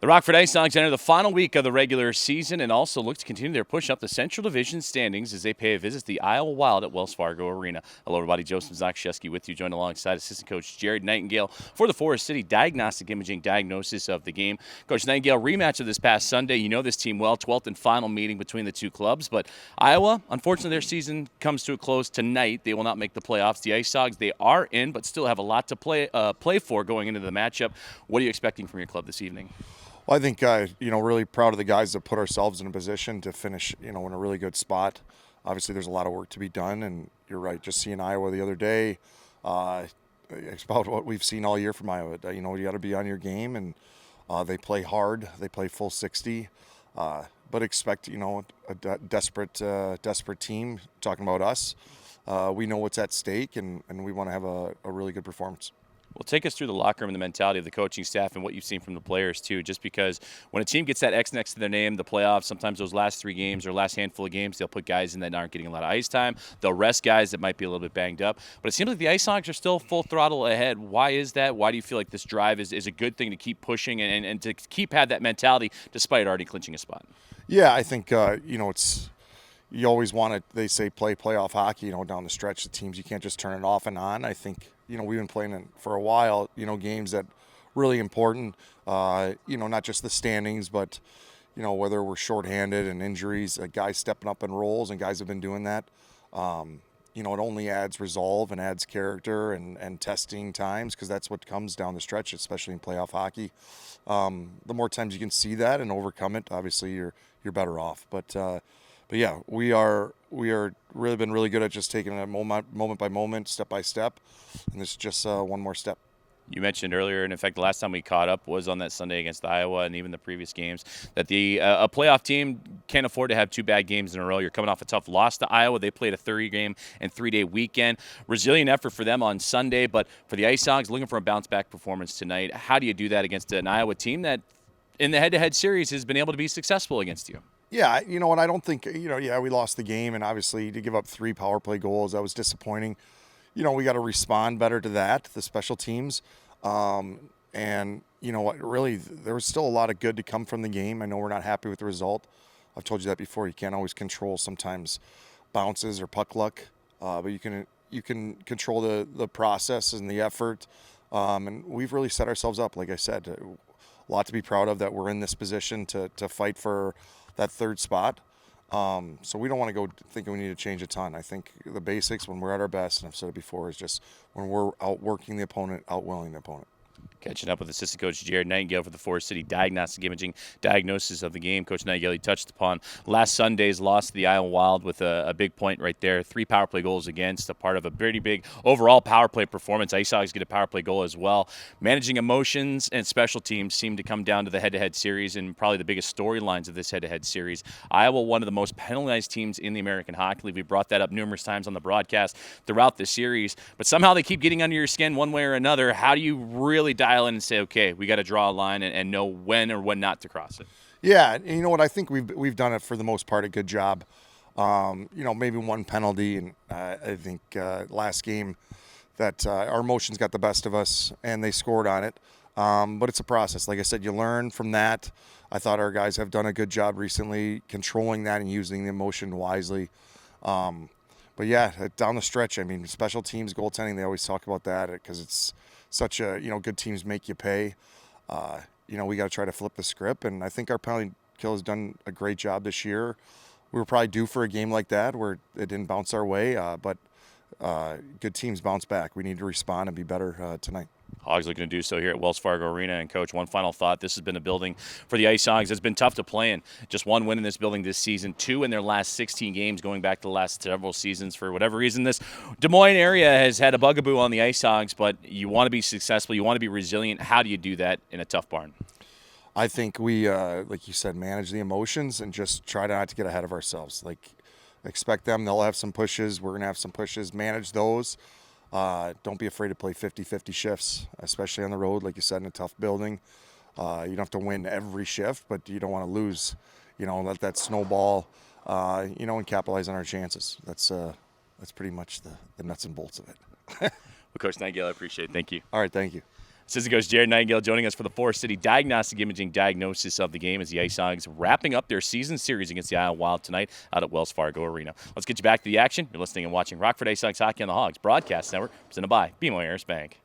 The Rockford IceHogs enter the final week of the regular season and also look to continue their push up the Central Division standings as they pay a visit to the Iowa Wild at Wells Fargo Arena. Hello, everybody. Joseph Zakrzewski with you, joined alongside assistant coach Jared Nightingale for the Forest City Diagnostic Imaging diagnosis of the game. Coach Nightingale, rematch of this past Sunday. You know this team well, 12th and final meeting between the two clubs, but Iowa, unfortunately, their season comes to a close tonight. They will not make the playoffs. The IceHogs, they are in, but still have a lot to play for going into the matchup. What are you expecting from your club this evening? Well, I think, really proud of the guys that put ourselves in a position to finish, in a really good spot. Obviously, there's a lot of work to be done, and you're right. Just seeing Iowa the other day, it's about what we've seen all year from Iowa. You got to be on your game, and they play hard. They play full 60, but expect, a desperate team. Talking about us, we know what's at stake, and we want to have a really good performance. Well, take us through the locker room and the mentality of the coaching staff and what you've seen from the players, too, just because when a team gets that X next to their name, the playoffs, sometimes those last 3 games or last handful of games, they'll put guys in that aren't getting a lot of ice time. They'll rest guys that might be a little bit banged up. But it seems like the IceHogs are still full throttle ahead. Why is that? Why do you feel like this drive is a good thing to keep pushing and to have that mentality despite already clinching a spot? Yeah, I think, it's – you always want to, they say, play playoff hockey, down the stretch. The teams, you can't just turn it off and on. I think, we've been playing it for a while, games that really important, not just the standings, but, whether we're shorthanded and injuries, guys stepping up in roles, and guys have been doing that. It only adds resolve and adds character and testing times, because that's what comes down the stretch, especially in playoff hockey. The more times you can see that and overcome it, obviously you're better off. But yeah, we are really been really good at just taking it moment by moment, step by step, and this is just one more step. You mentioned earlier, and in fact, the last time we caught up was on that Sunday against Iowa, and even the previous games, that a playoff team can't afford to have 2 bad games in a row. You're coming off a tough loss to Iowa. They played a 30-game and 3-day weekend. Resilient effort for them on Sunday, but for the IceHogs, looking for a bounce-back performance tonight. How do you do that against an Iowa team that, in the head-to-head series, has been able to be successful against you? Yeah, and I don't think, we lost the game, and obviously to give up 3 power play goals, that was disappointing. We got to respond better to that, the special teams. And really, there was still a lot of good to come from the game. I know we're not happy with the result. I've told you that before. You can't always control sometimes bounces or puck luck, but you can control the process and the effort. And we've really set ourselves up, like I said, a lot to be proud of, that we're in this position to fight for that 3rd spot. So we don't want to go thinking we need to change a ton. I think the basics, when we're at our best, and I've said it before, is just when we're outworking the opponent, outwilling the opponent. Catching up with assistant coach Jared Nightingale for the Forest City Diagnostic Imaging diagnosis of the game. Coach Nightingale, he touched upon last Sunday's loss to the Iowa Wild with a big point right there. 3 power play goals against, a part of a pretty big overall power play performance. IceHogs get a power play goal as well. Managing emotions and special teams seem to come down to the head-to-head series and probably the biggest storylines of this head-to-head series. Iowa, one of the most penalized teams in the American Hockey League. We brought that up numerous times on the broadcast throughout the series, but somehow they keep getting under your skin one way or another. How do you really dial in and say, okay, we got to draw a line and know when or when not to cross it? Yeah, and you know what? I think we've done it for the most part a good job. Maybe one penalty, and I think last game that our emotions got the best of us, and they scored on it. But it's a process. Like I said, you learn from that. I thought our guys have done a good job recently controlling that and using the emotion wisely. But yeah, down the stretch, special teams, goaltending, they always talk about that because it's such a, good teams make you pay. We got to try to flip the script, and I think our penalty kill has done a great job this year. We were probably due for a game like that where it didn't bounce our way, but good teams bounce back. We need to respond and be better tonight. Hogs looking to do so here at Wells Fargo Arena. And, Coach, one final thought. This has been a building for the IceHogs. It's been tough to play in. Just 1 win in this building this season, 2 in their last 16 games going back to the last several seasons. For whatever reason, this Des Moines area has had a bugaboo on the IceHogs, but you want to be successful. You want to be resilient. How do you do that in a tough barn? I think we, like you said, manage the emotions and just try not to get ahead of ourselves. Expect them. They'll have some pushes. We're going to have some pushes. Manage those. Don't be afraid to play 50-50 shifts, especially on the road, like you said, in a tough building. You don't have to win every shift, but you don't want to lose. Let that snowball, and capitalize on our chances. That's pretty much the nuts and bolts of it. Well, Coach Nightingale, I appreciate it. Thank you. All right, thank you. Assistant Coach Jared Nightingale joining us for the Forest City Diagnostic Imaging diagnosis of the game as the IceHogs wrapping up their season series against the Iowa Wild tonight out at Wells Fargo Arena. Let's get you back to the action. You're listening and watching Rockford IceHogs Hockey on the Hogs Broadcast Network, presented by BMO Harris Bank.